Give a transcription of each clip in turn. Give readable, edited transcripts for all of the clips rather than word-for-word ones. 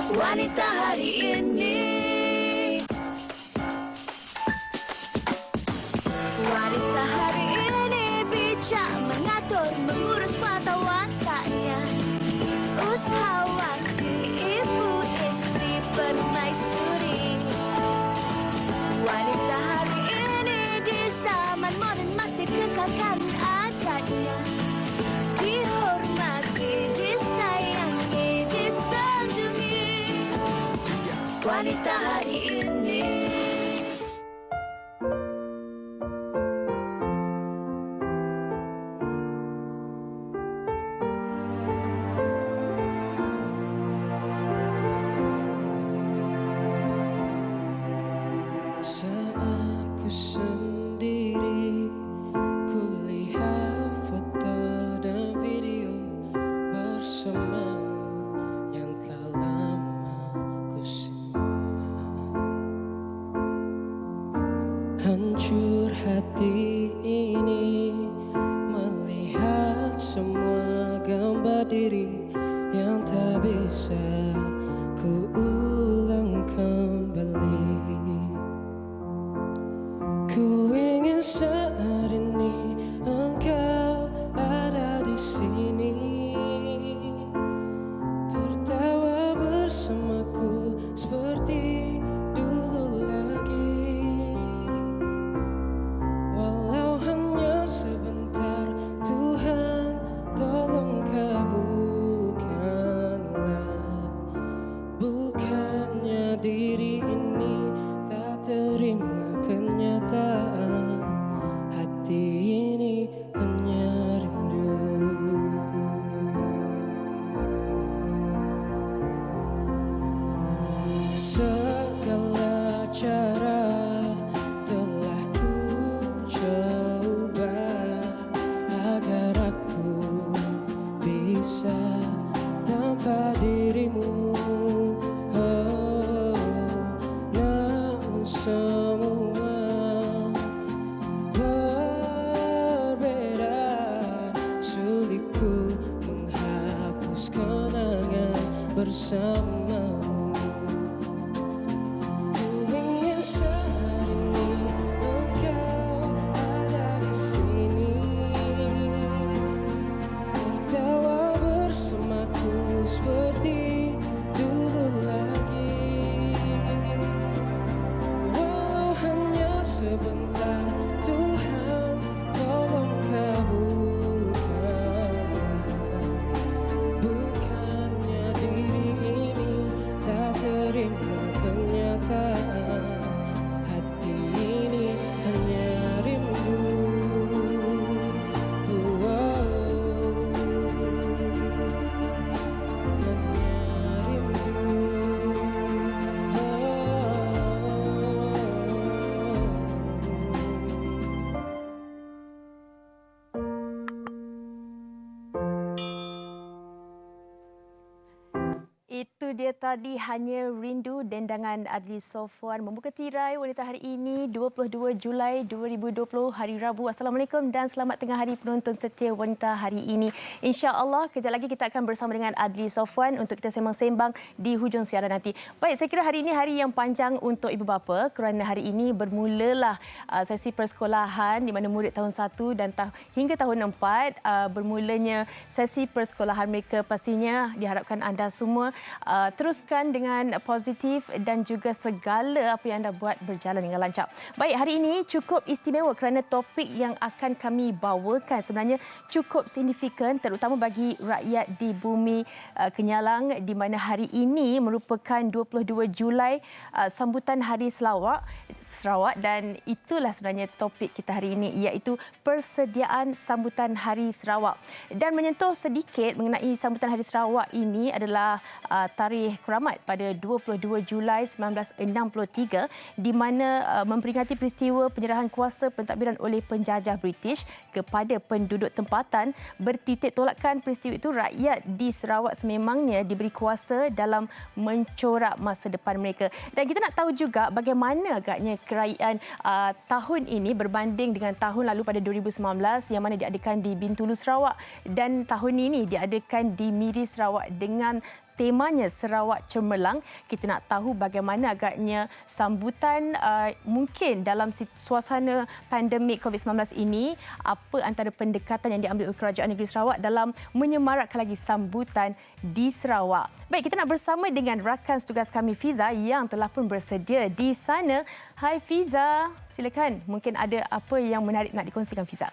Wanita hari ini. Wanita hari ini bijak mengatur, mengurus mata wataknya. Usahawanti, ibu istri permaisuri. Wanita hari ini di zaman modern masih kekalkan adatnya. Dihormati, disayangi, disanjungi. Wanita hari ini. Saat ku sendiri, kulihat foto dan video bersamamu yang telah lama ku simpan. Hancur hati ini melihat semua gambar diri yang tak bisa ku ulang kembali. Ku ingin saat ini engkau ada di sini, tertawa bersamaku seperti dulu lagi. Walau hanya sebentar, Tuhan tolong kabulkanlah. Bukannya diri ini tak terima kenyataan, hati ini hanya rindu. Segala cara telah ku coba agar aku bisa tanpa dirimu. Oh, namun semua berbeda, sulit ku menghapus kenangan bersamamu. Ku ingin saat ini engkau ada di sini, tertawa bersamaku seperti dulu lagi. Walau hanya sebentar, Tuhan tolong kabulkanlah. Bukannya diri ini tak terima kenyataan, hati ini hanya rindu. Hanya rindu. Itu dia tadi Hanya Rindu, dendangan Adli Sofwan membuka tirai Wanita hari ini 22 Julai 2020 hari Rabu. Assalamualaikum dan selamat tengah hari penonton setia Wanita hari ini. InsyaAllah kejap lagi kita akan bersama dengan Adli Sofwan untuk kita sembang-sembang di hujung siaran nanti. Baik, saya kira hari ini hari yang panjang untuk ibu bapa kerana hari ini bermulalah sesi persekolahan di mana murid tahun 1 dan hingga tahun 4 bermulanya sesi persekolahan mereka. Pastinya diharapkan anda semua teruskan dengan positif dan juga segala apa yang anda buat berjalan dengan lancar. Baik, hari ini cukup istimewa kerana topik yang akan kami bawakan sebenarnya cukup signifikan terutama bagi rakyat di bumi Kenyalang, di mana hari ini merupakan 22 Julai sambutan Hari Sarawak dan itulah sebenarnya topik kita hari ini, iaitu persediaan sambutan Hari Sarawak. Dan menyentuh sedikit mengenai sambutan Hari Sarawak ini adalah tarikh keramat pada 22 Julai 1963 di mana memperingati peristiwa penyerahan kuasa pentadbiran oleh penjajah British kepada penduduk tempatan. Bertitik tolakkan peristiwa itu, rakyat di Sarawak sememangnya diberi kuasa dalam mencorak masa depan mereka. Dan kita nak tahu juga bagaimana agaknya kerajaan tahun ini berbanding dengan tahun lalu pada 2019 yang mana diadakan di Bintulu Sarawak, dan tahun ini diadakan di Miri Sarawak dengan temanya Sarawak Cemerlang. Kita nak tahu bagaimana agaknya sambutan mungkin dalam suasana pandemik COVID-19 ini, apa antara pendekatan yang diambil oleh Kerajaan Negeri Sarawak dalam menyemarakkan lagi sambutan di Sarawak. Baik, kita nak bersama dengan rakan tugas kami Fiza yang telah pun bersedia di sana. Hai Fiza, silakan. Mungkin ada apa yang menarik nak dikongsikan Fiza?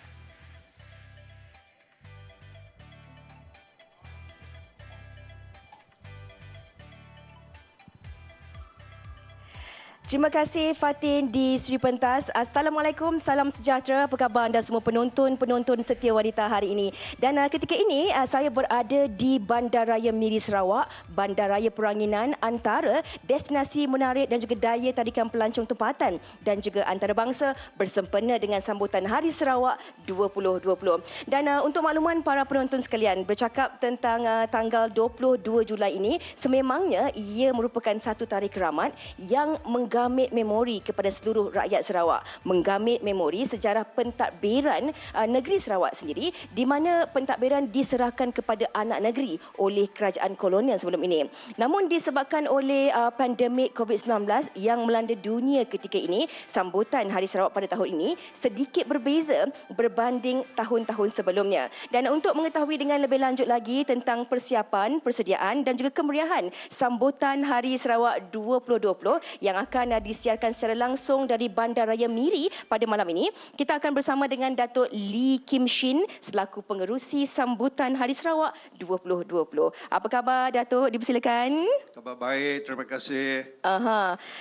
Terima kasih Fatin di Sri Pentas. Assalamualaikum, salam sejahtera. Apa khabar anda semua penonton setia wanita hari ini? Dan ketika ini saya berada di Bandaraya Miri Sarawak, bandaraya peranginan antara destinasi menarik dan juga daya tarikan pelancong tempatan dan juga antarabangsa bersempena dengan sambutan Hari Sarawak 2020. Dan untuk makluman para penonton sekalian, bercakap tentang tanggal 22 Julai ini, sememangnya ia merupakan satu tarikh keramat yang menggamit memori kepada seluruh rakyat Sarawak, menggamit memori sejarah pentadbiran negeri Sarawak sendiri, di mana pentadbiran diserahkan kepada anak negeri oleh kerajaan kolonial sebelum ini. Namun disebabkan oleh pandemik COVID-19 yang melanda dunia ketika ini, sambutan Hari Sarawak pada tahun ini sedikit berbeza berbanding tahun-tahun sebelumnya. Dan untuk mengetahui dengan lebih lanjut lagi tentang persiapan, persediaan dan juga kemeriahan sambutan Hari Sarawak 2020 yang akan disiarkan secara langsung dari Bandaraya Miri pada malam ini, kita akan bersama dengan Datuk Lee Kim Shin selaku pengerusi sambutan Hari Sarawak 2020. Apa khabar Datuk? Dipersilakan. Khabar baik, terima kasih.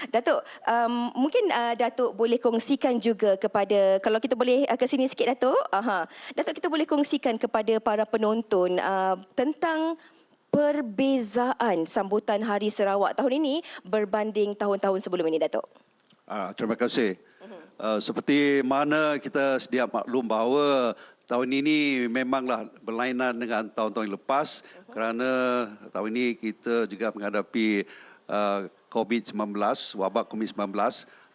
Datuk, mungkin Datuk boleh kongsikan juga kepada, kalau kita boleh ke sini sikit Datuk. Datuk, kita boleh kongsikan kepada para penonton tentang perbezaan sambutan Hari Sarawak tahun ini berbanding tahun-tahun sebelum ini, Datuk. Terima kasih. Seperti mana kita sedia maklum bahawa tahun ini memanglah berlainan dengan tahun-tahun lepas, kerana tahun ini kita juga menghadapi COVID-19, wabak COVID-19.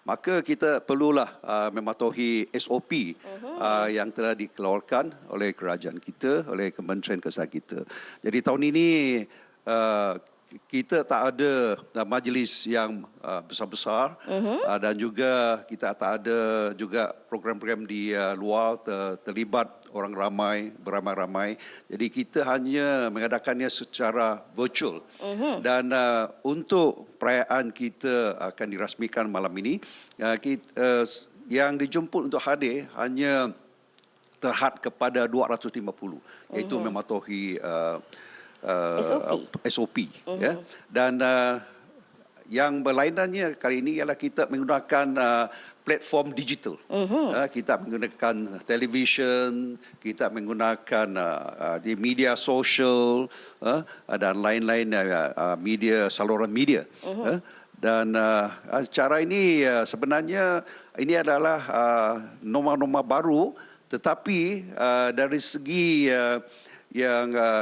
Maka kita perlulah mematuhi SOP yang telah dikeluarkan oleh kerajaan kita, oleh Kementerian Kesihatan kita. Jadi tahun ini kita tak ada majlis yang besar-besar dan juga kita tak ada juga program-program di luar terlibat orang ramai, beramai-ramai. Jadi kita hanya mengadakannya secara virtual. Dan untuk perayaan kita akan dirasmikan malam ini, yang dijemput untuk hadir hanya terhad kepada 250, iaitu mematuhi SOP. Ya. Dan yang berlainannya kali ini ialah kita menggunakan platform digital. Kita menggunakan televisyen, kita menggunakan di media sosial dan lain-lain media, saluran media. Dan cara ini sebenarnya ini adalah norma-norma baru, tetapi dari segi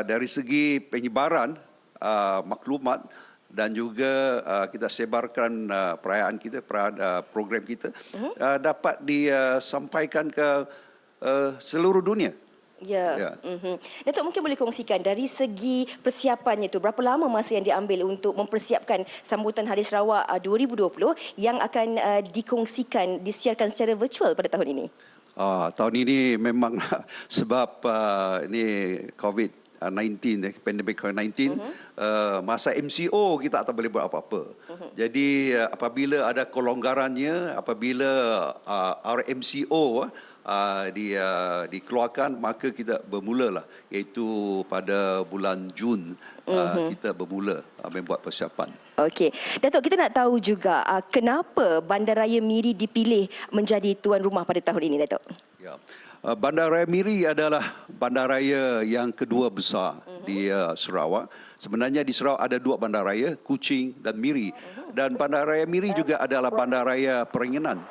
dari segi penyebaran maklumat dan juga kita sebarkan perayaan kita, program kita dapat disampaikan ke seluruh dunia. Ya. Datuk, mungkin boleh kongsikan dari segi persiapannya itu, berapa lama masa yang diambil untuk mempersiapkan sambutan Hari Sarawak 2020 yang akan disiarkan secara virtual pada tahun ini? Tahun ini memang sebab ini COVID-19, pandemik COVID-19, masa MCO kita tak boleh buat apa-apa. Jadi apabila ada kelonggarannya, apabila RMCO dikeluarkan, maka kita bermulalah, iaitu pada bulan Jun kita bermula membuat persiapan. Okey, Datuk, kita nak tahu juga kenapa Bandaraya Miri dipilih menjadi tuan rumah pada tahun ini, Datuk? Ya. Bandaraya Miri adalah bandaraya yang kedua besar di Sarawak. Sebenarnya di Sarawak ada dua bandaraya, Kuching dan Miri. Dan Bandaraya Miri juga adalah bandaraya peranginan.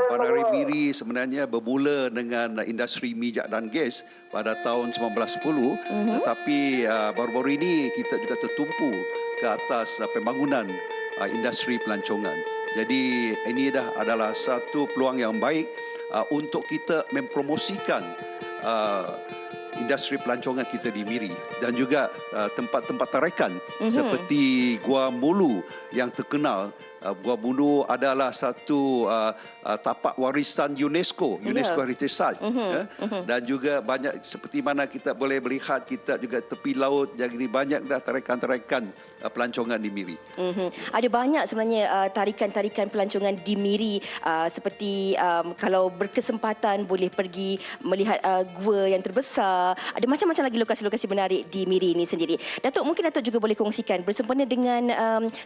Bandaraya Miri sebenarnya bermula dengan industri minyak dan gas pada tahun 1910, tetapi baru-baru ini kita juga tertumpu ke atas pembangunan industri pelancongan. Jadi ini adalah satu peluang yang baik untuk kita mempromosikan industri pelancongan kita di Miri dan juga tempat-tempat tarikan seperti Gua Mulu yang terkenal. Gua Mulu adalah satu tapak warisan UNESCO Heritage Site. Dan juga banyak seperti mana kita boleh melihat, kita juga tepi laut, jadi banyak dah tarikan-tarikan pelancongan di Miri. Ada banyak sebenarnya tarikan-tarikan pelancongan di Miri, seperti kalau berkesempatan boleh pergi melihat gua yang terbesar. Ada macam-macam lagi lokasi-lokasi menarik di Miri ini sendiri. Datuk, mungkin Datuk juga boleh kongsikan bersempena dengan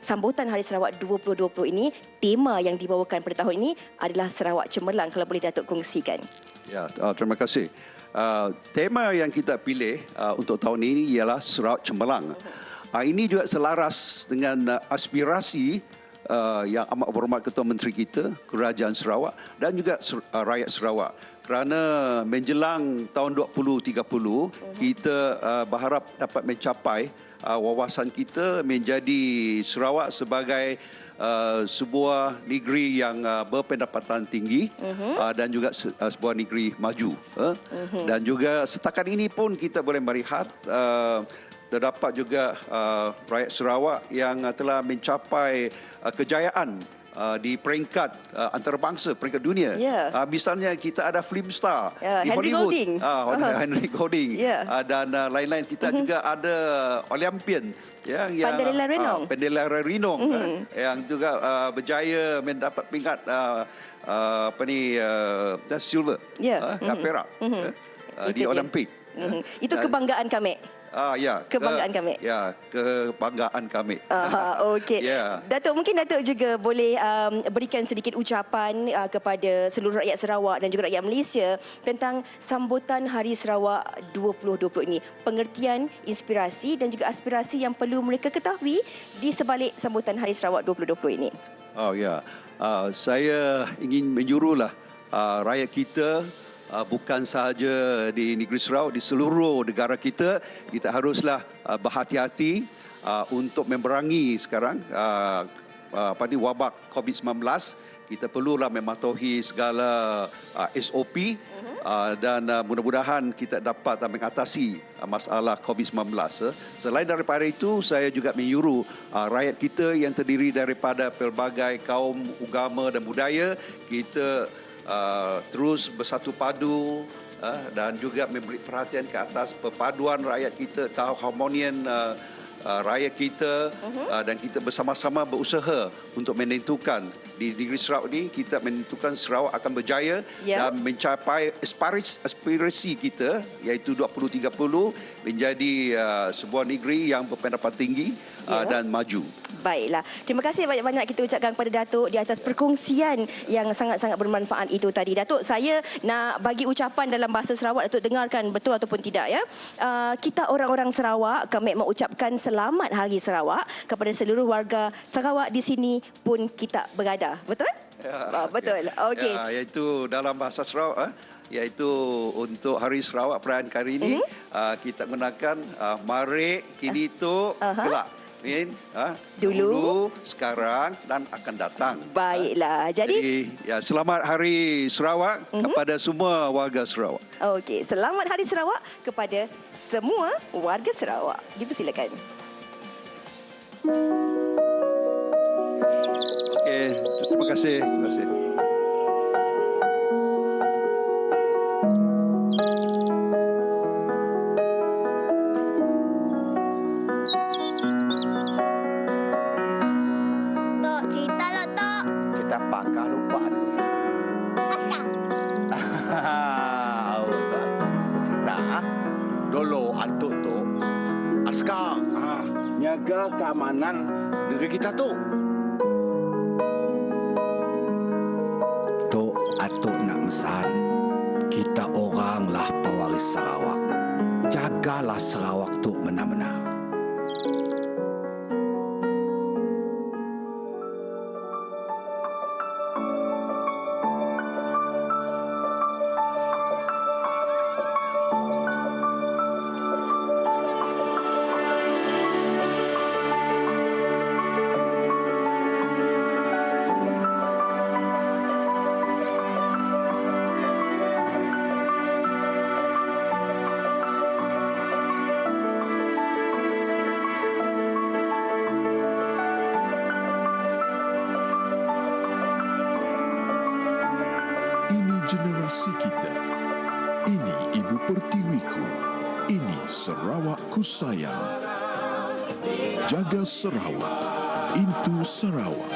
sambutan Hari Sarawak 2020 ini, tema yang dibawakan pada tahun ini adalah Sarawak Cemerlang. Kalau boleh Datuk kongsikan. Ya, terima kasih. Tema yang kita pilih untuk tahun ini ialah Sarawak Cemerlang. Ini juga selaras dengan aspirasi yang amat berhormat Ketua Menteri kita, Kerajaan Sarawak dan juga rakyat Sarawak. Kerana menjelang tahun 2030, kita berharap dapat mencapai wawasan kita menjadi Sarawak sebagai sebuah negeri yang berpendapatan tinggi dan juga sebuah negeri maju. Dan juga setakat ini pun kita boleh melihat terdapat juga rakyat Sarawak yang telah mencapai kejayaan di peringkat antarabangsa, peringkat dunia. Misalnya kita ada film star di Henry Hollywood. Golding. Henry Golding. Dan lain-lain. Kita juga ada Olympian yang Pandela Renong. Pandela Renong yang juga berjaya mendapat peringkat silver, perak di Olimpik. Itu kebanggaan kami. Kebanggaan kami. Ya, kebanggaan kami. Okey. Datuk, mungkin Datuk juga boleh berikan sedikit ucapan kepada seluruh rakyat Sarawak dan juga rakyat Malaysia tentang sambutan Hari Sarawak 2020 ini. Pengertian, inspirasi dan juga aspirasi yang perlu mereka ketahui di sebalik sambutan Hari Sarawak 2020 ini. Saya ingin menyuruhlah rakyat kita, bukan sahaja di negeri Sarawak, di seluruh negara kita haruslah berhati-hati untuk memerangi sekarang wabak COVID-19. Kita perlulah mematuhi segala SOP dan mudah-mudahan kita dapat mengatasi masalah COVID-19. Selain daripada itu, saya juga menyuruh rakyat kita yang terdiri daripada pelbagai kaum, agama dan budaya, kita terus bersatu padu dan juga memberi perhatian ke atas perpaduan rakyat kita, keharmonian rakyat kita, dan kita bersama-sama berusaha untuk menentukan di negeri Sarawak ini, kita menentukan Sarawak akan berjaya dan mencapai aspirasi kita iaitu 2030 menjadi sebuah negeri yang berpendapatan tinggi dan maju. Baiklah. Terima kasih banyak-banyak kita ucapkan kepada Datuk di atas perkongsian yang sangat-sangat bermanfaat itu tadi. Datuk, saya nak bagi ucapan dalam bahasa Sarawak, Datuk dengarkan betul ataupun tidak ya. Kita orang-orang Sarawak, kami mengucapkan selamat Hari Sarawak kepada seluruh warga Sarawak di sini pun kita berada. Betul? Betul. Okey. Iaitu dalam bahasa Sarawak, iaitu untuk Hari Sarawak perayaan kali ini, kita gunakan mari kini tu gelak. Dulu, sekarang dan akan datang. Baiklah. Jadi selamat Hari Sarawak kepada semua warga Sarawak. Okey, selamat Hari Sarawak kepada semua warga Sarawak. Dipersilakan. Okey, terima kasih. Terima kasih. Pakar lupa tu. Askar. Tu cerita. Dulu antuk tu askar nyaga keamanan negeri kita tu. Tu atuk nak mesan. Kita oranglah pewaris Sarawak. Jagalah Sarawak tu benar-benar. generasi kita. Ini Ibu Pertiwiku. Ini Sarawakku sayang. Jaga Sarawak. Into Sarawak.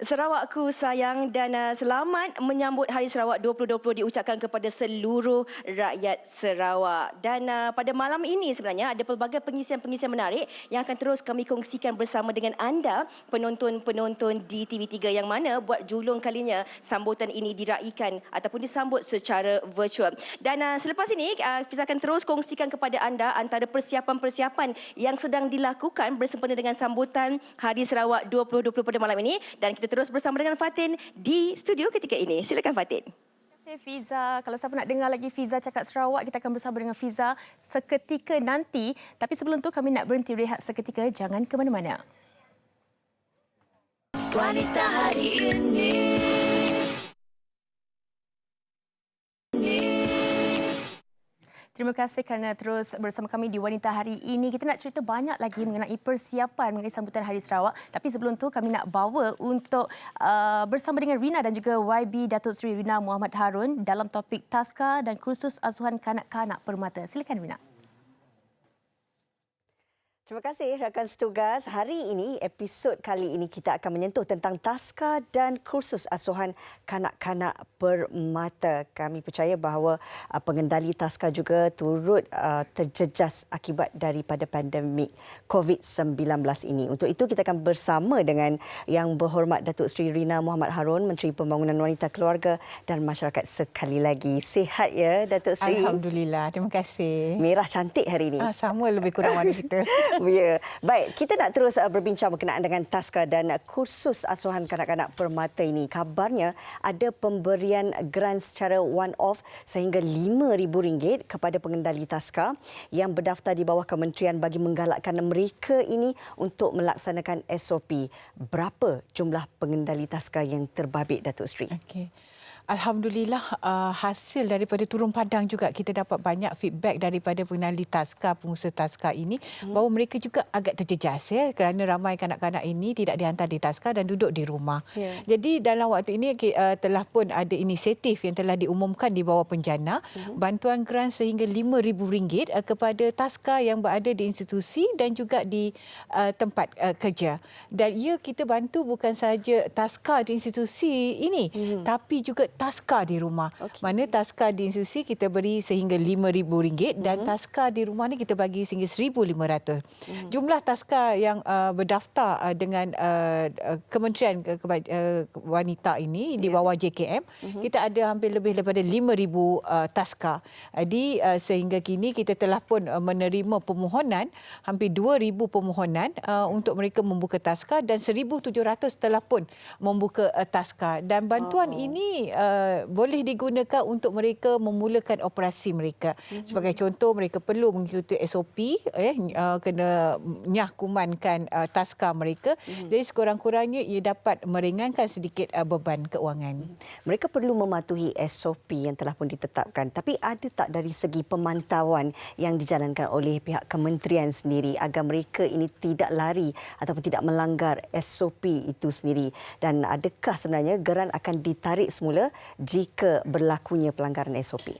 Sarawakku sayang dan selamat menyambut Hari Sarawak 2020 diucapkan kepada seluruh rakyat Sarawak. Dan pada malam ini sebenarnya ada pelbagai pengisian-pengisian menarik yang akan terus kami kongsikan bersama dengan anda penonton-penonton di TV3 yang mana buat julung kalinya sambutan ini diraikan ataupun disambut secara virtual. Dan selepas ini Fiza akan terus kongsikan kepada anda antara persiapan-persiapan yang sedang dilakukan bersempena dengan sambutan Hari Sarawak 2020 pada malam ini, dan kita terus bersama dengan Fatin di studio ketika ini. Silakan Fatin. Terima kasih Fiza. Kalau siapa nak dengar lagi Fiza cakap Sarawak, kita akan bersama dengan Fiza seketika nanti. Tapi sebelum tu kami nak berhenti rehat seketika. Jangan ke mana-mana. Wanita hari ini. Terima kasih kerana terus bersama kami di Wanita Hari ini. Kita nak cerita banyak lagi mengenai persiapan mengenai sambutan Hari Sarawak. Tapi sebelum tu kami nak bawa untuk bersama dengan Rina dan juga YB Datuk Seri Rina Muhammad Harun dalam topik Taska dan Kursus Asuhan Kanak-Kanak Permata. Silakan Rina. Terima kasih rakan setugas. Hari ini, episod kali ini kita akan menyentuh tentang Taska dan Kursus Asuhan Kanak-Kanak Permata. Kami percaya bahawa pengendali Taska juga turut terjejas akibat daripada pandemik COVID-19 ini. Untuk itu kita akan bersama dengan Yang Berhormat Datuk Seri Rina Muhammad Harun, Menteri Pembangunan Wanita Keluarga dan Masyarakat sekali lagi. Sihat ya Datuk Seri? Alhamdulillah, terima kasih. Merah cantik hari ini. Sama lebih kurang warna kita. Ya. Baik, kita nak terus berbincang berkenaan dengan Taska dan Kursus Asuhan Kanak-Kanak Permata ini. Kabarnya ada pemberian grant secara one-off sehingga RM5,000 kepada pengendali Taska yang berdaftar di bawah kementerian bagi menggalakkan mereka ini untuk melaksanakan SOP. Berapa jumlah pengendali Taska yang terbabit, Datuk Seri? Okey. Alhamdulillah, hasil daripada turun padang juga kita dapat banyak feedback daripada pengendali Taska, pengusaha Taska ini bahawa mereka juga agak terjejas ya, kerana ramai kanak-kanak ini tidak dihantar di Taska dan duduk di rumah. Jadi dalam waktu ini telah pun ada inisiatif yang telah diumumkan di bawah penjana, bantuan grant sehingga RM5,000 kepada Taska yang berada di institusi dan juga di tempat kerja. Dan kita bantu bukan sahaja Taska di institusi ini, tapi juga Taska di rumah. Mana Taska di institusi kita beri sehingga RM5,000 dan Taska di rumah ni kita bagi sehingga RM1,500. Jumlah Taska yang berdaftar dengan Kementerian Wanita ini di bawah JKM, kita ada hampir lebih daripada 5,000 Taska. Jadi sehingga kini kita telah pun menerima permohonan, hampir 2,000 permohonan untuk mereka membuka Taska dan 1,700 telah pun membuka Taska. Dan bantuan ini boleh digunakan untuk mereka memulakan operasi mereka. Sebagai contoh, mereka perlu mengikuti SOP, kena nyahkumankan Taska mereka. Jadi sekurang-kurangnya ia dapat meringankan sedikit beban keuangan. Mereka perlu mematuhi SOP yang telah pun ditetapkan. Tapi ada tak dari segi pemantauan yang dijalankan oleh pihak kementerian sendiri agar mereka ini tidak lari ataupun tidak melanggar SOP itu sendiri? Dan adakah sebenarnya geran akan ditarik semula jika berlakunya pelanggaran SOP?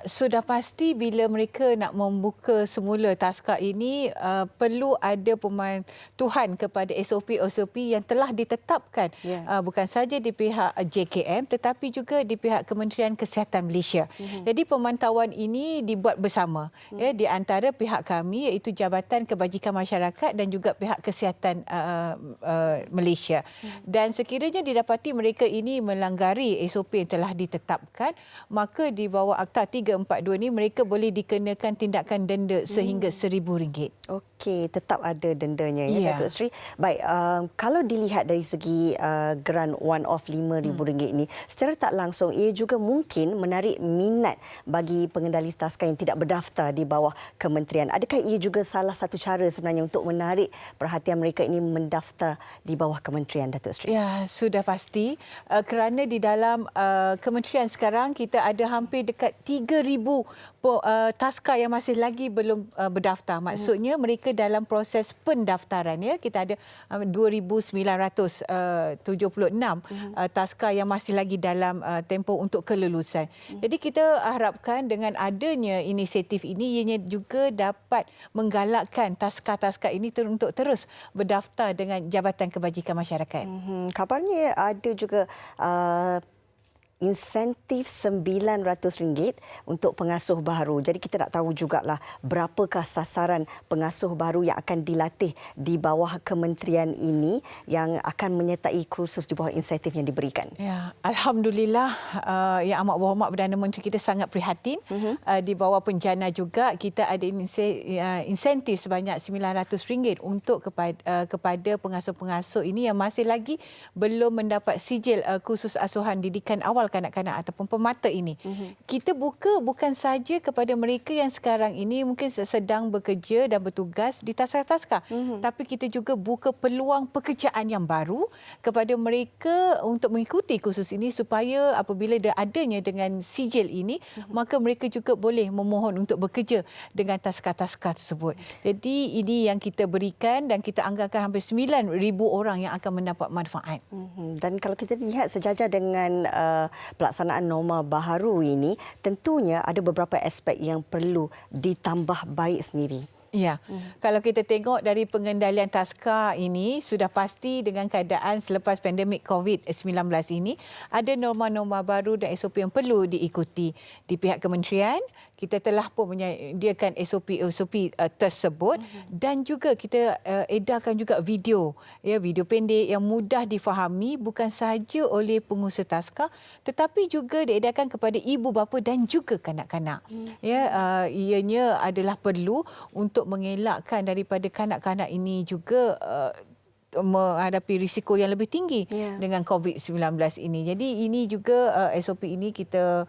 Sudah pasti bila mereka nak membuka semula Taska ini perlu ada pematuhan kepada SOP-SOP yang telah ditetapkan bukan saja di pihak JKM tetapi juga di pihak Kementerian Kesihatan Malaysia. Jadi pemantauan ini dibuat bersama di antara pihak kami iaitu Jabatan Kebajikan Masyarakat dan juga pihak Kesihatan Malaysia. Dan sekiranya didapati mereka ini melanggari SOP yang telah ditetapkan, maka di bawah Akta 342 ni mereka boleh dikenakan tindakan denda sehingga RM1,000. Okey, tetap ada dendanya ya Datuk Seri. Baik, kalau dilihat dari segi grant one off RM5,000 ini, secara tak langsung ia juga mungkin menarik minat bagi pengendali Taska yang tidak berdaftar di bawah kementerian. Adakah ia juga salah satu cara sebenarnya untuk menarik perhatian mereka ini mendaftar di bawah kementerian, Datuk Seri? Ya, sudah pasti kerana di dalam kementerian sekarang kita ada hampir dekat 3,000 taska yang masih lagi belum berdaftar. Maksudnya mereka dalam proses pendaftaran, ya. Kita ada 2,976 taska yang masih lagi dalam tempoh untuk kelulusan. Jadi kita harapkan dengan adanya inisiatif ini, ianya juga dapat menggalakkan taska-taska ini untuk terus berdaftar dengan Jabatan Kebajikan Masyarakat. Kabarnya ada juga insentif RM900 untuk pengasuh baru. Jadi kita nak tahu jugalah berapakah sasaran pengasuh baru yang akan dilatih di bawah kementerian ini yang akan menyertai kursus di bawah insentif yang diberikan. Ya, Alhamdulillah, Yang Amat Berhormat Perdana Menteri kita sangat prihatin. Di bawah penjana juga kita ada insentif sebanyak RM900 untuk kepada pengasuh-pengasuh ini yang masih lagi belum mendapat sijil kursus asuhan didikan awal kanak-kanak ataupun pemata ini. Kita buka bukan saja kepada mereka yang sekarang ini mungkin sedang bekerja dan bertugas di taska-taska, tapi kita juga buka peluang pekerjaan yang baru kepada mereka untuk mengikuti kursus ini supaya apabila adanya dengan sijil ini, maka mereka juga boleh memohon untuk bekerja dengan taska-taska tersebut. Jadi ini yang kita berikan dan kita anggarkan hampir 9,000 orang yang akan mendapat manfaat. Dan kalau kita lihat sejajar dengan pelaksanaan norma baharu ini, tentunya ada beberapa aspek yang perlu ditambah baik sendiri. Ya, kalau kita tengok dari pengendalian taska ini, sudah pasti dengan keadaan selepas pandemik COVID-19 ini, ada norma-norma baru dan SOP yang perlu diikuti. Di pihak kementerian, kita telah pun menyediakan SOP tersebut dan juga kita edarkan juga video, video pendek yang mudah difahami bukan sahaja oleh pengusaha taska tetapi juga diedarkan kepada ibu bapa dan juga kanak-kanak. Ianya adalah perlu untuk mengelakkan daripada kanak-kanak ini juga menghadapi risiko yang lebih tinggi dengan COVID-19 ini. Jadi ini juga SOP ini kita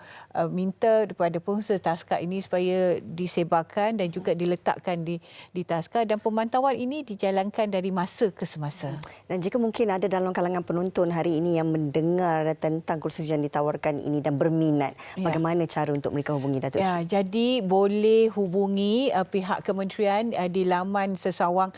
minta kepada pengusaha taska ini supaya disebarkan dan juga diletakkan di taska dan pemantauan ini dijalankan dari masa ke semasa. Dan jika mungkin ada dalam kalangan penonton hari ini yang mendengar tentang kursus yang ditawarkan ini dan berminat, bagaimana cara untuk mereka hubungi Datuk Sri? Jadi boleh hubungi pihak kementerian di laman sesawang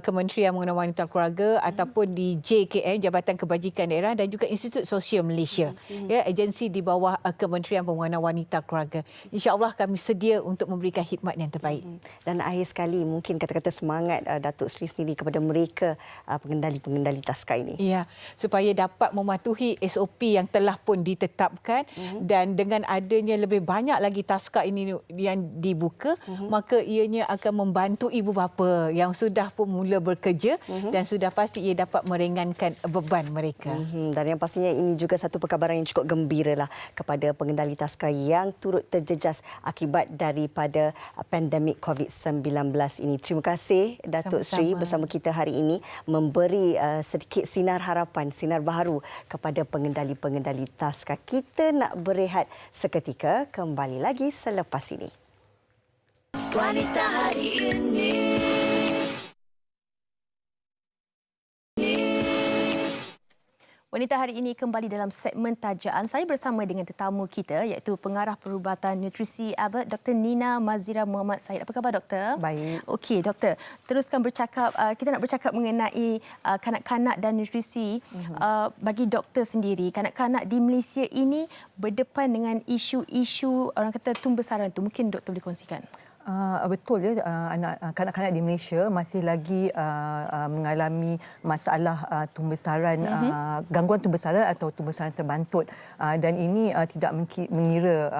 Kementerian Pengurusan Wanita Keluarga ataupun di JKM, Jabatan Kebajikan Daerah dan juga Institut Sosial Malaysia, agensi di bawah Kementerian Pengurusan Wanita Keluarga. InsyaAllah kami sedia untuk memberikan khidmat yang terbaik. Dan akhir sekali mungkin kata-kata semangat Datuk Sri sendiri kepada mereka pengendali-pengendali taska ini. Ya, supaya dapat mematuhi SOP yang telah pun ditetapkan dan dengan adanya lebih banyak lagi taska ini yang dibuka, maka ianya akan membantu ibu bapa yang sudah pun mula bekerja dan sudah pasti ia dapat meringankan beban mereka. Dan yang pastinya ini juga satu perkabaran yang cukup gembira lah kepada pengendali taska yang turut terjejas akibat daripada pandemik COVID-19 ini. Terima kasih Datuk Sri bersama kita hari ini memberi sedikit sinar harapan, sinar baharu kepada pengendali-pengendali taska. Kita nak berehat seketika, kembali lagi selepas ini. Wanita hari ini. Wanita hari ini kembali dalam segmen tajaan. Saya bersama dengan tetamu kita iaitu Pengarah Perubatan Nutrisi Abbott, Dr. Nina Mazira Muhammad Said. Apa khabar, Doktor? Baik. Okey, Doktor. Teruskan bercakap. Kita nak bercakap mengenai kanak-kanak dan nutrisi. Bagi doktor sendiri, kanak-kanak di Malaysia ini berdepan dengan isu-isu orang kata tumbesaran tu. Mungkin doktor boleh kongsikan. Betul ya, kanak-kanak di Malaysia masih lagi mengalami masalah tumbesaran, gangguan tumbesaran atau tumbesaran terbantut, dan ini tidak mengira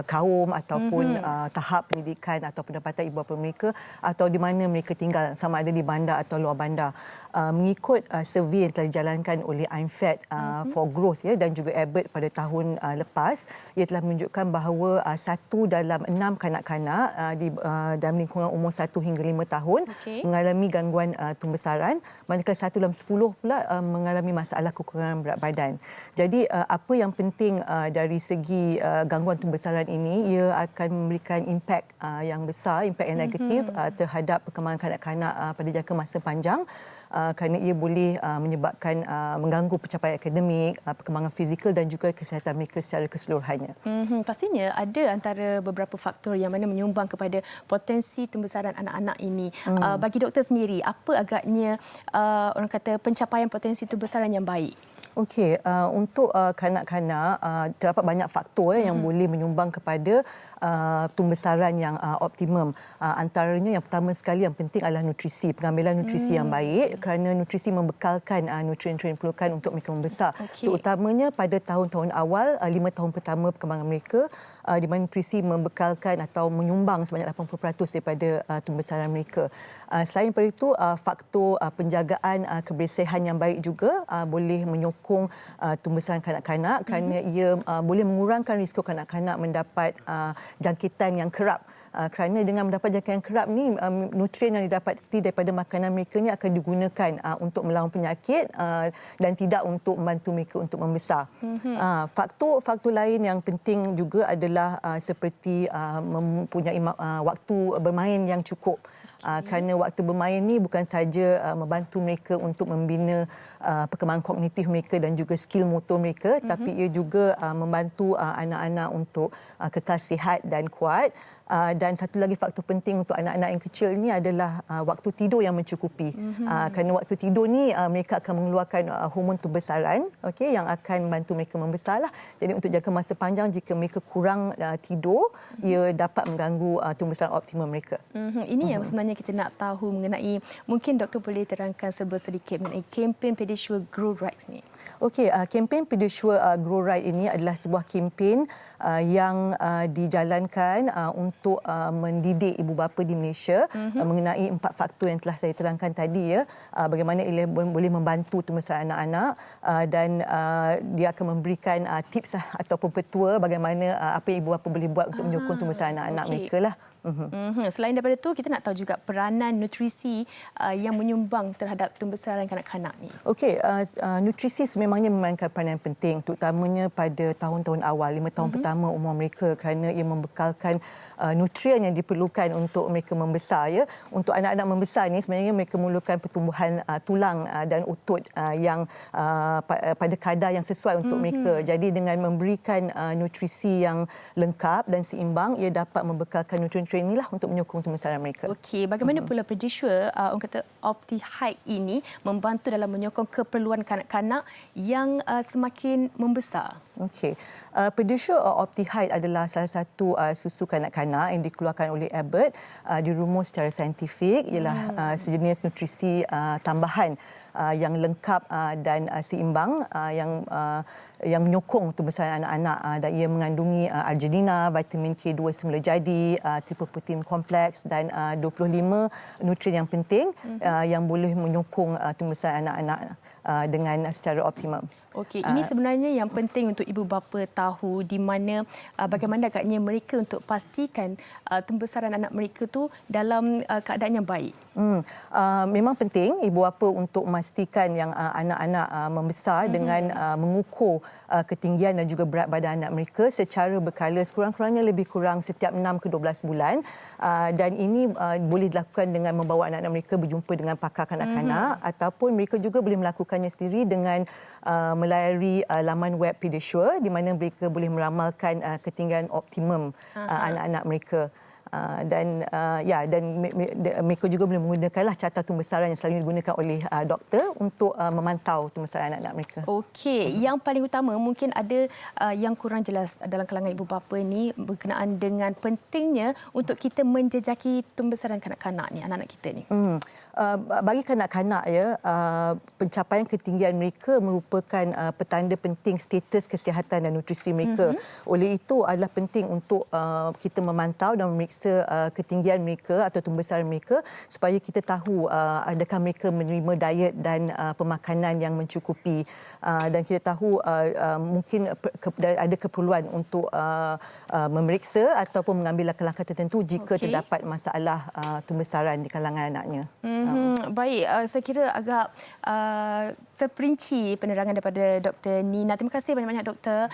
kaum ataupun tahap pendidikan atau pendapatan ibu bapa mereka atau di mana mereka tinggal, sama ada di bandar atau luar bandar. Mengikut survey yang telah dijalankan oleh IMFED for Growth dan juga Abbott pada tahun lepas, ia telah menunjukkan bahawa 1 dalam 6 kanak-kanak dalam lingkungan umur 1 hingga 5 tahun mengalami gangguan tumbesaran, manakala 1 dalam 10 pula mengalami masalah kekurangan berat badan. Jadi apa yang penting dari segi gangguan gangguan tumbesaran ini, ia akan memberikan impak yang besar, impak yang negatif terhadap perkembangan kanak-kanak pada jangka masa panjang, kerana ia boleh menyebabkan mengganggu pencapaian akademik, perkembangan fizikal dan juga kesihatan mereka secara keseluruhannya. Pastinya ada antara beberapa faktor yang mana menyumbang kepada potensi tumbesaran anak-anak ini. Bagi doktor sendiri, apa agaknya orang kata pencapaian potensi tumbesaran yang baik? Okey, untuk kanak-kanak terdapat banyak faktor yang boleh menyumbang kepada tumbesaran yang optimum. Antaranya yang pertama sekali yang penting adalah nutrisi, pengambilan nutrisi yang baik, kerana nutrisi membekalkan nutrien-nutrien yang diperlukan untuk mereka membesar. Terutamanya pada tahun-tahun awal, 5 tahun pertama perkembangan mereka, di mana nutrisi membekalkan atau menyumbang sebanyak 80% daripada tumbesaran mereka. Selain daripada itu, faktor penjagaan kebersihan yang baik juga boleh menyokong tumbesaran kanak-kanak, kerana ia boleh mengurangkan risiko kanak-kanak mendapat jangkitan yang kerap. Kerana dengan mendapat jangkitan yang kerap ni, nutrien yang didapati daripada makanan mereka ni akan digunakan untuk melawan penyakit dan tidak untuk membantu mereka untuk membesar. Faktor lain yang penting juga adalah seperti mempunyai waktu bermain yang cukup. Kerana waktu bermain ni bukan sahaja membantu mereka untuk membina perkembangan kognitif mereka dan juga skill motor mereka, tapi ia juga membantu anak-anak untuk kekal sihat dan kuat. Dan satu lagi faktor penting untuk anak-anak yang kecil ini adalah waktu tidur yang mencukupi. Kerana waktu tidur ni mereka akan mengeluarkan hormon tumbesaran, yang akan membantu mereka membesarlah. Jadi untuk jangka masa panjang, jika mereka kurang tidur, ia dapat mengganggu tumbesaran optimum mereka. Ini yang sebenarnya kita nak tahu mengenai, mungkin doktor boleh terangkan sedikit mengenai kempen Pedisure Grow Right ni. Okey, kempen Pedisure Grow Right ini adalah sebuah kempen yang dijalankan untuk mendidik ibu bapa di Malaysia mengenai 4 faktor yang telah saya terangkan tadi, bagaimana ia boleh membantu tumbesaran anak-anak, dan dia akan memberikan tips ataupun petua bagaimana apa yang ibu bapa boleh buat untuk menyokong tumbesaran anak-anak mereka lah. Selain daripada itu, kita nak tahu juga peranan nutrisi yang menyumbang terhadap tumbesaran kanak-kanak ni. Okey, nutrisi sememangnya memainkan peranan penting, terutamanya pada tahun-tahun awal, 5 tahun pertama umur mereka, kerana ia membekalkan nutrien yang diperlukan untuk mereka membesar. Untuk anak-anak membesar ni sebenarnya mereka memerlukan pertumbuhan tulang dan otot yang pada kadar yang sesuai untuk mereka. Jadi dengan memberikan nutrisi yang lengkap dan seimbang, ia dapat membekalkan nutrien inilah untuk menyokong tumbesaran mereka. Okey, bagaimana pula Pedisure, orang kata OptiHeight ini membantu dalam menyokong keperluan kanak-kanak yang semakin membesar? Okey, Pedisure OptiHeight adalah salah satu susu kanak-kanak yang dikeluarkan oleh Abbott, dirumus secara saintifik, ialah sejenis nutrisi tambahan yang lengkap dan seimbang, yang menyokong tumbesaran anak-anak, dan ia mengandungi arginina, vitamin K2 semula jadi, triple protein kompleks dan 25 nutrien yang penting yang boleh menyokong tumbesaran anak-anak dengan secara optimum. Okey, ini sebenarnya yang penting untuk ibu bapa tahu, di mana bagaimana agaknya mereka untuk pastikan tumbesaran anak mereka tu dalam keadaan yang baik. Memang penting ibu bapa untuk memastikan yang anak-anak membesar dengan mengukur ketinggian dan juga berat badan anak mereka secara berkala, sekurang-kurangnya lebih kurang setiap 6 ke 12 bulan. Dan ini boleh dilakukan dengan membawa anak-anak mereka berjumpa dengan pakar kanak-kanak, ataupun mereka juga boleh melakukannya sendiri dengan melalui laman web Pedisure, di mana mereka boleh meramalkan ketinggian optimum anak-anak mereka. Dan mereka juga boleh menggunakanlah carta tumbesaran yang selalu digunakan oleh doktor untuk memantau tumbesaran anak-anak mereka. Okey, yang paling utama mungkin ada yang kurang jelas dalam kalangan ibu bapa ni berkenaan dengan pentingnya untuk kita menjejaki tumbesaran kanak-kanak ni, anak-anak kita ni. Bagi kanak-kanak pencapaian ketinggian mereka merupakan petanda penting status kesihatan dan nutrisi mereka. Oleh itu adalah penting untuk kita memantau dan memeriksa ketinggian mereka atau tumbesaran mereka supaya kita tahu adakah mereka menerima diet dan pemakanan yang mencukupi, dan kita tahu mungkin ada keperluan untuk memeriksa ataupun mengambil langkah-langkah tertentu jika terdapat masalah tumbesaran di kalangan anaknya. Baik, saya kira agak terperinci penerangan daripada Dr. Nina. Terima kasih banyak-banyak Doktor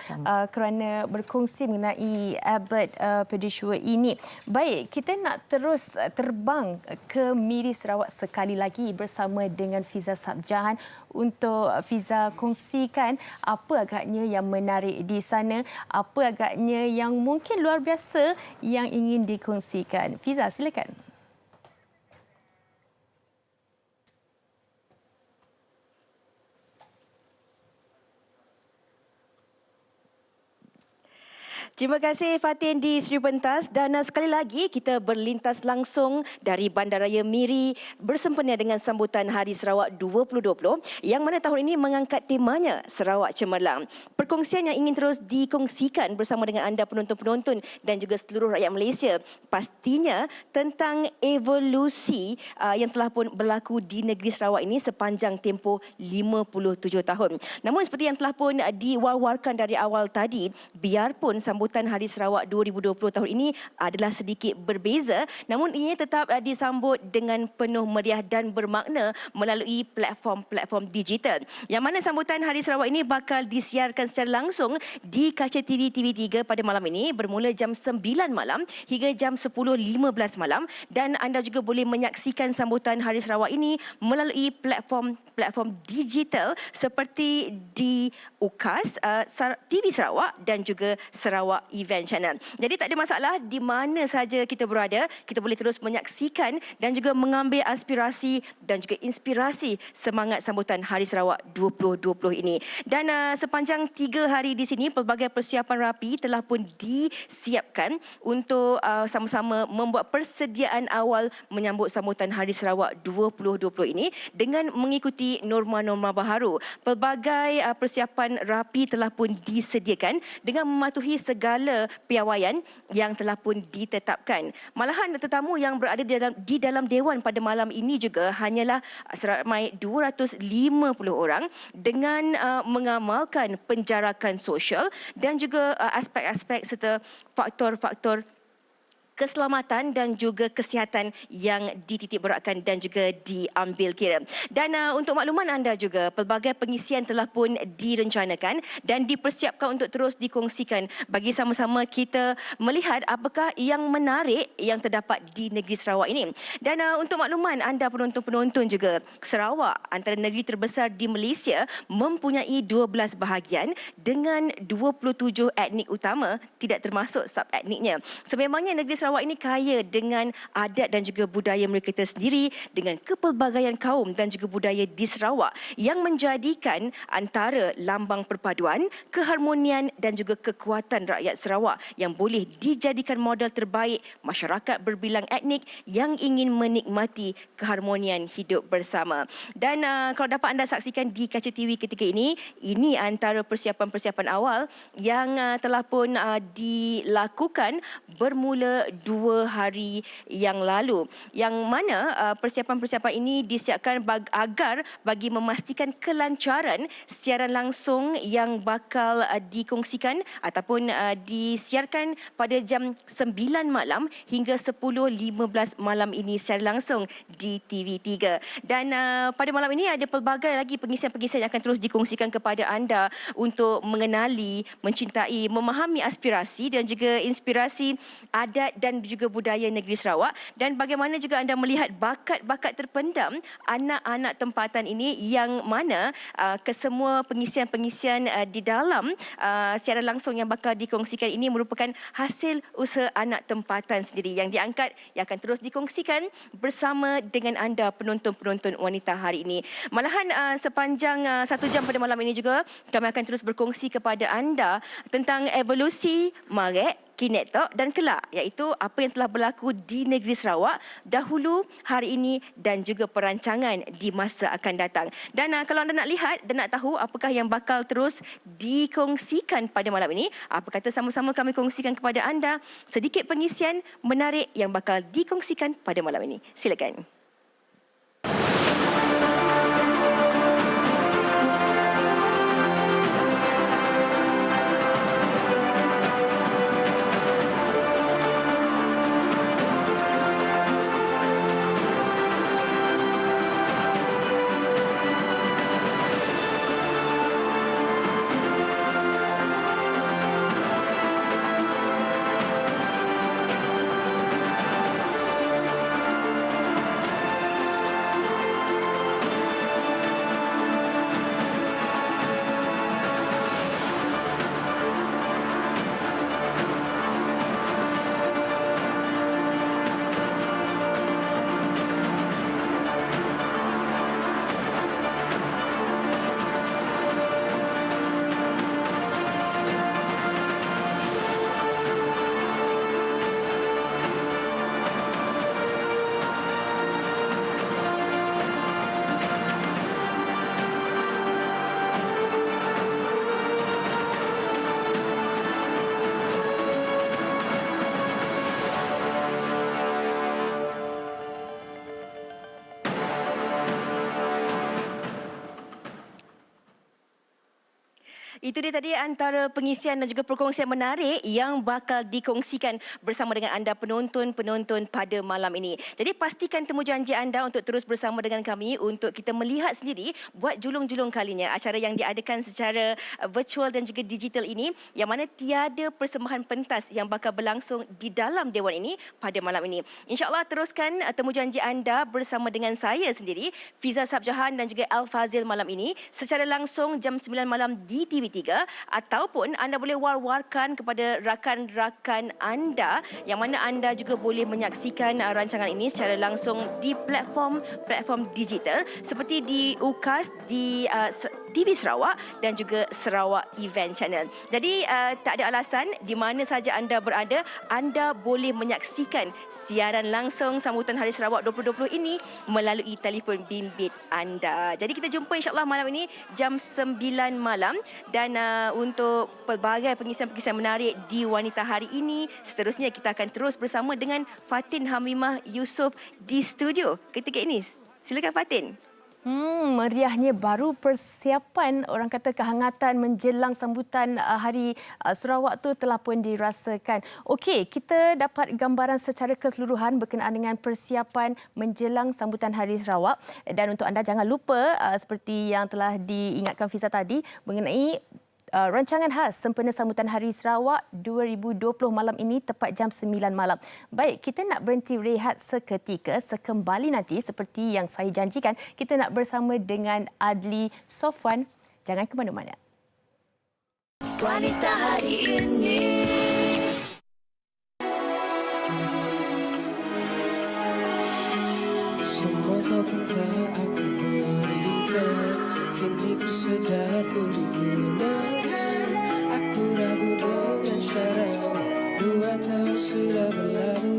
kerana berkongsi mengenai Abbott Pedisure ini. Baik, kita nak terus terbang ke Miri Sarawak sekali lagi bersama dengan Fiza Sabjahan untuk Fiza kongsikan apa agaknya yang menarik di sana, apa agaknya yang mungkin luar biasa yang ingin dikongsikan. Fiza, silakan. Terima kasih Fatin di Sri Pentas dan sekali lagi kita berlintas langsung dari Bandaraya Miri bersempena dengan sambutan Hari Sarawak 2020 yang mana tahun ini mengangkat temanya Sarawak Cemerlang. Perkongsian yang ingin terus dikongsikan bersama dengan anda penonton-penonton dan juga seluruh rakyat Malaysia pastinya tentang evolusi yang telah pun berlaku di negeri Sarawak ini sepanjang tempoh 57 tahun. Namun seperti yang telah pun diwar-warkan dari awal tadi, biarpun sambutan Hari Sarawak 2020 tahun ini adalah sedikit berbeza, namun ia tetap disambut dengan penuh meriah dan bermakna melalui platform-platform digital. Yang mana sambutan Hari Sarawak ini bakal disiarkan secara langsung di kaca TV TV3 pada malam ini bermula jam 9 malam hingga jam 10.15 malam dan anda juga boleh menyaksikan sambutan Hari Sarawak ini melalui platform digital seperti di UKAS, TV Sarawak dan juga Sarawak Event Channel. Jadi tak ada masalah di mana saja kita berada, kita boleh terus menyaksikan dan juga mengambil aspirasi dan juga inspirasi semangat sambutan Hari Sarawak 2020 ini. Dan sepanjang 3 hari di sini, pelbagai persiapan rapi telah pun disiapkan untuk sama-sama membuat persediaan awal menyambut sambutan Hari Sarawak 2020 ini dengan mengikuti norma-norma baharu. Pelbagai persiapan rapi telah pun disediakan dengan mematuhi segala piawaian yang telah pun ditetapkan. Malahan tetamu yang berada di dalam dewan pada malam ini juga hanyalah seramai 250 orang dengan mengamalkan penjarakan sosial dan juga aspek-aspek serta faktor-faktor keselamatan dan juga kesihatan yang dititik beratkan dan juga diambil kira. Dan untuk makluman anda juga, pelbagai pengisian telah pun direncanakan dan dipersiapkan untuk terus dikongsikan bagi sama-sama kita melihat apakah yang menarik yang terdapat di negeri Sarawak ini. Dan untuk makluman anda penonton-penonton juga, Sarawak antara negeri terbesar di Malaysia mempunyai 12 bahagian dengan 27 etnik utama tidak termasuk sub-etniknya. Sememangnya negeri Sarawak ini kaya dengan adat dan juga budaya mereka sendiri dengan kepelbagaian kaum dan juga budaya di Sarawak yang menjadikan antara lambang perpaduan, keharmonian dan juga kekuatan rakyat Sarawak yang boleh dijadikan model terbaik masyarakat berbilang etnik yang ingin menikmati keharmonian hidup bersama. Dan kalau dapat anda saksikan di kaca TV ketika ini antara persiapan-persiapan awal yang telah pun dilakukan bermula 2 hari yang lalu, yang mana persiapan-persiapan ini disiapkan agar bagi memastikan kelancaran siaran langsung yang bakal dikongsikan ataupun disiarkan pada jam 9 malam hingga 10.15 malam ini secara langsung di TV3. Dan pada malam ini ada pelbagai lagi pengisian-pengisian yang akan terus dikongsikan kepada anda untuk mengenali, mencintai, memahami aspirasi dan juga inspirasi adat dan juga budaya negeri Sarawak dan bagaimana juga anda melihat bakat-bakat terpendam anak-anak tempatan ini yang mana kesemua pengisian-pengisian di dalam siaran langsung yang bakal dikongsikan ini merupakan hasil usaha anak tempatan sendiri yang diangkat yang akan terus dikongsikan bersama dengan anda penonton-penonton wanita hari ini. Malahan sepanjang 1 jam pada malam ini juga kami akan terus berkongsi kepada anda tentang evolusi Marek, Kinetok dan kelak, iaitu apa yang telah berlaku di negeri Sarawak dahulu, hari ini dan juga perancangan di masa akan datang. Dan kalau anda nak lihat dan nak tahu apakah yang bakal terus dikongsikan pada malam ini, apa kata sama-sama kami kongsikan kepada anda sedikit pengisian menarik yang bakal dikongsikan pada malam ini. Silakan. Itu dia tadi antara pengisian dan juga perkongsian menarik yang bakal dikongsikan bersama dengan anda penonton-penonton pada malam ini. Jadi pastikan temu janji anda untuk terus bersama dengan kami untuk kita melihat sendiri buat julung-julung kalinya acara yang diadakan secara virtual dan juga digital ini, yang mana tiada persembahan pentas yang bakal berlangsung di dalam Dewan ini pada malam ini. InsyaAllah teruskan temu janji anda bersama dengan saya sendiri, Fiza Sabjahan dan juga Al Fazil malam ini secara langsung jam 9 malam di TV3, ataupun anda boleh war-warkan kepada rakan-rakan anda yang mana anda juga boleh menyaksikan rancangan ini secara langsung di platform digital seperti di UKAS, di TV Sarawak dan juga Sarawak Event Channel. Jadi tak ada alasan di mana saja anda berada, anda boleh menyaksikan siaran langsung sambutan Hari Sarawak 2020 ini melalui telefon bimbit anda. Jadi kita jumpa insya-Allah malam ini jam 9 malam, dan untuk pelbagai pengisian-pengisian menarik di Wanita Hari ini, seterusnya kita akan terus bersama dengan Fatin Hamimah Yusof di studio ketika ini. Silakan Fatin. Meriahnya baru persiapan, orang kata kehangatan menjelang sambutan Hari Sarawak tu telah pun dirasakan. Okey, kita dapat gambaran secara keseluruhan berkenaan dengan persiapan menjelang sambutan Hari Sarawak, dan untuk anda jangan lupa seperti yang telah diingatkan Fiza tadi mengenai rancangan khas sempena sambutan Hari Sarawak 2020 malam ini tepat jam 9 malam. Baik, kita nak berhenti rehat seketika. Sekembali nanti seperti yang saya janjikan, kita nak bersama dengan Adli Sofwan. Jangan ke mana-mana. Wanita hari ini. Semua kau minta aku berikan, kini ku sedar ku digunakan. Aku ragu dengan cara 2 tahun sudah berlalu.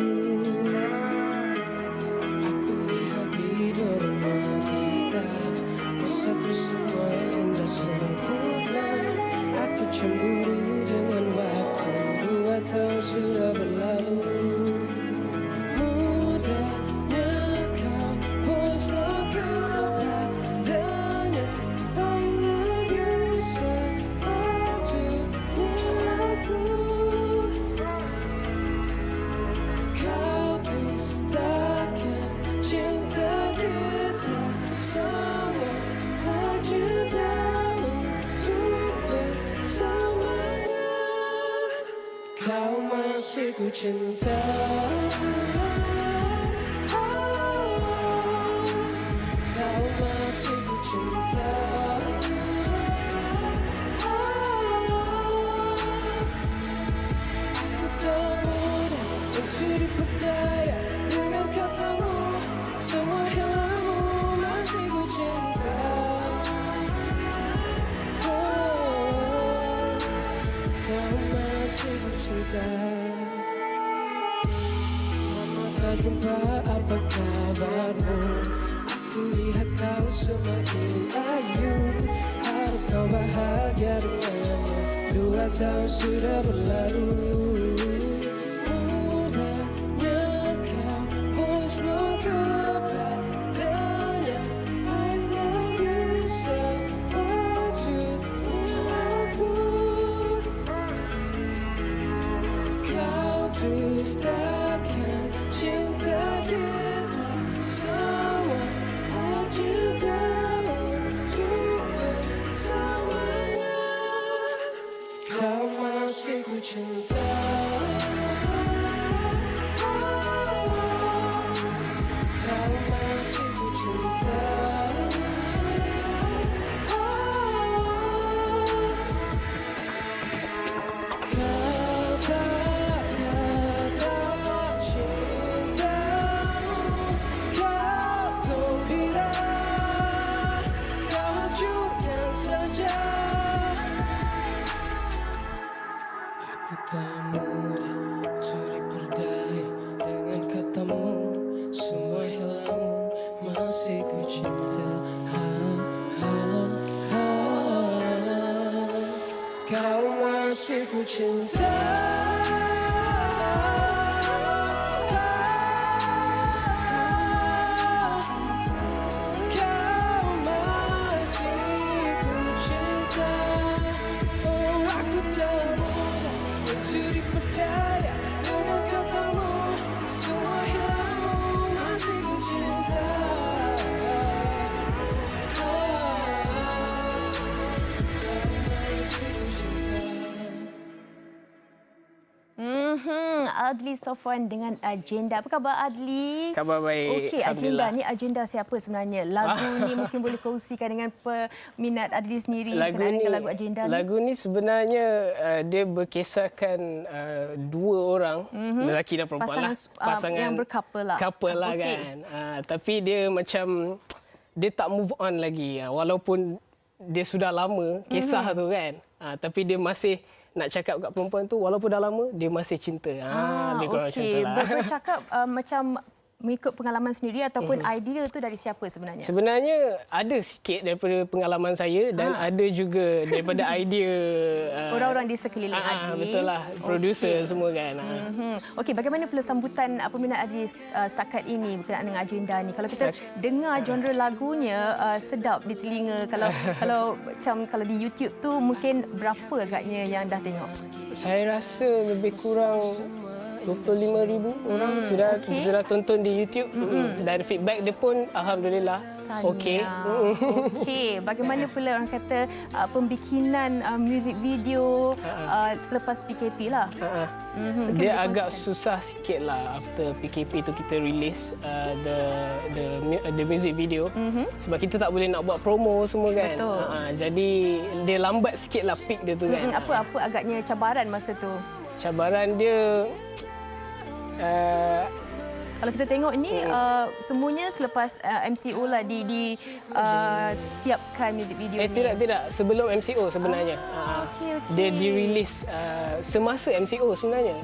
Aku lihat video rumah kita, masa tu semua indah sempurna. Aku cemburu dengan waktu, 2 tahun sudah berlalu. Ku cinta, kau masih ku cinta. Aku tak mudah untuk diperdaya dengan katamu, semua hilangmu masih ku cinta. Kau masih ku cinta. Jumpa, apa kabarmu? Aku lihat kau semakin ayu. Harap kau bahagia dengannya. 2 tahun sudah berlalu. Mudahnya kau voice note kepadanya, I love you sepatutnya aku. Kau dustakan cinta kita sama aja untuk bersamanya. Kau masih ku cinta. Kau masih ku cinta. Kau masih ku cinta. Kau masih ku cinta. Adli Sofwan dengan agenda. Apa khabar Adli? Khabar baik. Okey, agenda ni agenda siapa sebenarnya? Lagu ni mungkin boleh kongsikan dengan peminat Adli sendiri berkenaan dengan lagu agenda ni. Lagu ni sebenarnya dia berkisahkan dua orang, lelaki dan perempuan pasangan yang bercouple lah. Couple lah kan. Tapi dia macam dia tak move on lagi. Walaupun dia sudah lama kisah tu kan. Tapi dia masih nak cakap kat perempuan tu walaupun dah lama dia masih cinta. Lebih kurang macam tu lah. Bercakap macam mengikut pengalaman sendiri ataupun idea tu dari siapa sebenarnya? Sebenarnya ada sikit daripada pengalaman saya dan ada juga daripada idea orang-orang di sekeliling Adli. Betul lah, producer semua kan. Okey, bagaimana pula sambutan peminat Adli setakat ini berkenaan dengan agenda ni? Kalau kita dengar genre lagunya sedap di telinga. Kalau di YouTube tu mungkin berapa agaknya yang dah tengok? Saya rasa lebih kurang 25,000 orang sudah tonton di YouTube dan feedback dia pun alhamdulillah okey. Okey, bagaimana pula orang kata pembikinan music video selepas PKP lah? Dia agak susah sikit lah after PKP tu kita release the music video sebab kita tak boleh nak buat promo semua kan. Betul. Jadi dia lambat sikit lah peak dia tu kan. Apa agaknya cabaran masa tu? Cabaran dia kalau kita tengok ni semuanya selepas MCO lah siapkan music video ni. Tidak sebelum MCO sebenarnya. Dia di-release semasa MCO sebenarnya.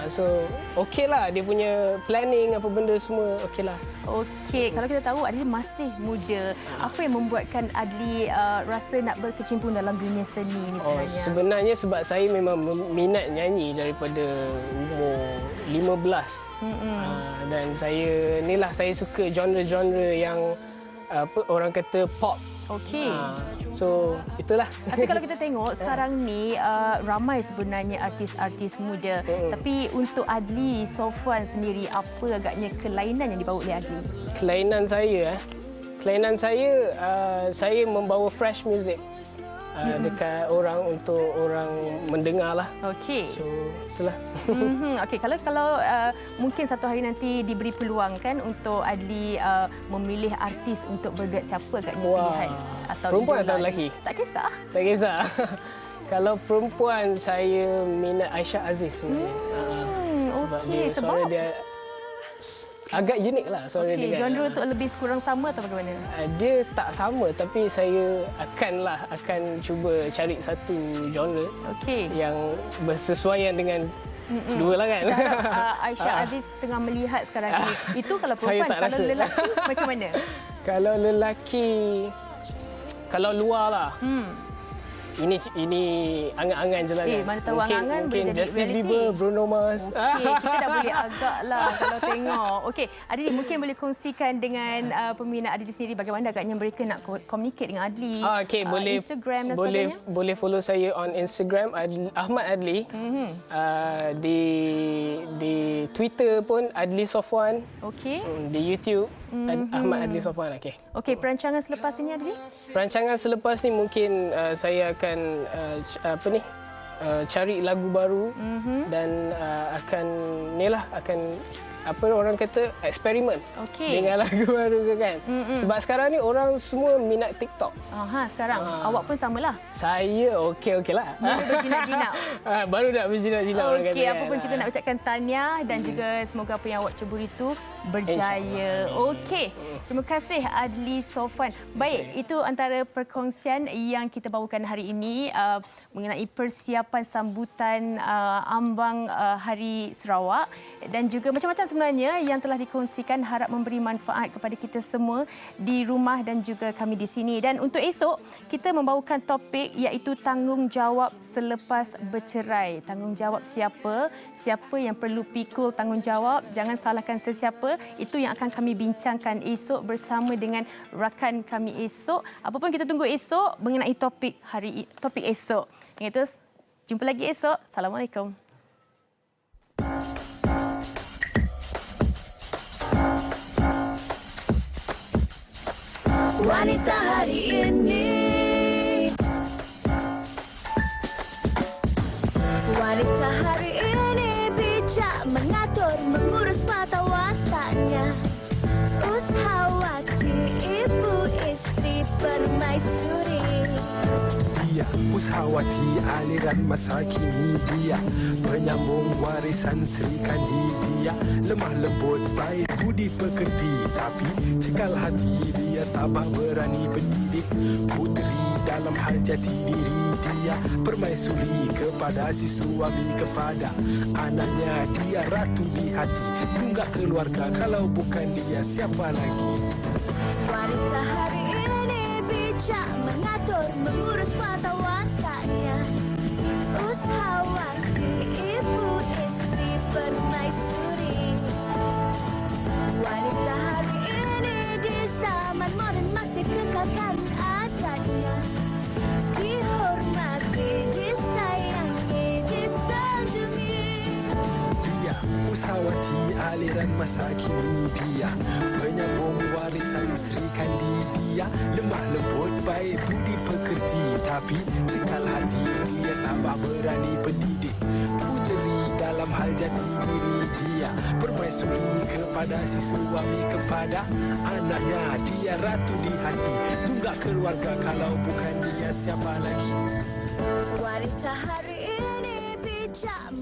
So okeylah dia punya planning apa benda semua okeylah. Okey, kalau kita tahu Adli masih muda, apa yang membuatkan Adli rasa nak berkecimpung dalam dunia seni ni sebenarnya? Sebenarnya sebab saya memang minat nyanyi daripada umur 15. Dan saya suka genre-genre yang orang kata pop. Okey. So itulah. Tapi kalau kita tengok sekarang ni ramai sebenarnya artis-artis muda. Tapi untuk Adli Sofwan sendiri, apa agaknya kelainan yang dibawa oleh Adli? Kelainan saya membawa fresh music dekat orang untuk orang mendengar lah. Okey. So itulah. Okey, kalau mungkin satu hari nanti diberi peluang kan untuk Adli memilih artis untuk berduet, siapa agaknya pilihan? Atau perempuan atau lelaki? Tak kisah. Tak kisah. Kalau perempuan saya minat Aisyah Aziz sebenarnya. Sebab suara dia agak unik lah suara dia. Okey, genre untuk lebih kurang sama atau bagaimana? Dia tak sama tapi saya akan cuba cari satu genre yang bersesuaian dengan dua lah kan. Aisyah Aziz tengah melihat sekarang ni. Itu kalau perempuan, kalau lelaki macam mana? Kalau lelaki, kalau luar lah. Ini angan-angan je lah kan. Mana tahu angan-angan mungkin boleh jadi Justin reality. Bieber, Bruno Mars. Okey, kita dah boleh agak lah kalau tengok. Okey, Adli mungkin boleh kongsikan dengan peminat Adli sendiri bagaimana agaknya mereka nak communicate dengan Adli. Okey, boleh Instagram dan sebagainya. Boleh follow saya on Instagram Ahmad Adli. Di Twitter pun Adli Sofwan. Okey. Di YouTube Ahmad Adli Sofwan. Okey, perancangan selepas ini Adli? Perancangan selepas ni mungkin saya akan cari lagu baru dan akan orang kata eksperimen dengan lagu baru ke kan. Sebab sekarang ni orang semua minat TikTok. Sekarang awak pun samalah. Saya okeylah. Baru berjinak-jinak. Baru nak berjinak-jinak orang kata. Okey, apa pun kita nak ucapkan tahniah dan juga semoga apa yang awak ceburi itu berjaya. Okey. Terima kasih Adli Sofwan. Baik, itu antara perkongsian yang kita bawakan hari ini mengenai persiapan sambutan ambang Hari Sarawak dan juga macam-macam sebenarnya yang telah dikongsikan, harap memberi manfaat kepada kita semua di rumah dan juga kami di sini. Dan untuk esok kita membawakan topik iaitu tanggungjawab selepas bercerai. Tanggungjawab siapa yang perlu pikul tanggungjawab, jangan salahkan sesiapa. Itu yang akan kami bincangkan esok bersama dengan rakan kami esok. Apa pun kita tunggu esok mengenai topik esok. Yang itu, jumpa lagi esok. Assalamualaikum. Wanita hari ini, wanita hari ini. dia usahawati aliran masa kini dia penyambung warisan Sri Kandi dia lemah lembut baik budi pekerti tapi cekal hati dia tabah berani pendidik puteri dalam hal jati diri dia permaisuri kepada si suami kepada anaknya dia ratu di hati tunggak keluarga kalau bukan dia siapa lagi. Wanita hari ini bijak mengatur mengurus mata wataknya. Usahawati ibu istri permaisuri. Wanita hari ini di zaman moden masih kekalkan adatnya. Dihormati, disayangi, disanjungi. Dia usahawati aliran masa kini dia penyambung warisan Sri Kandi dia lemah lembut baik budi pekerti tapi cekal hati dia tabah berani pendidik puteri dalam hal jati diri dia permaisuri kepada si suami kepada anaknya dia ratu di hati tunggak keluarga kalau bukan dia siapa lagi. Wanita hari ini bijak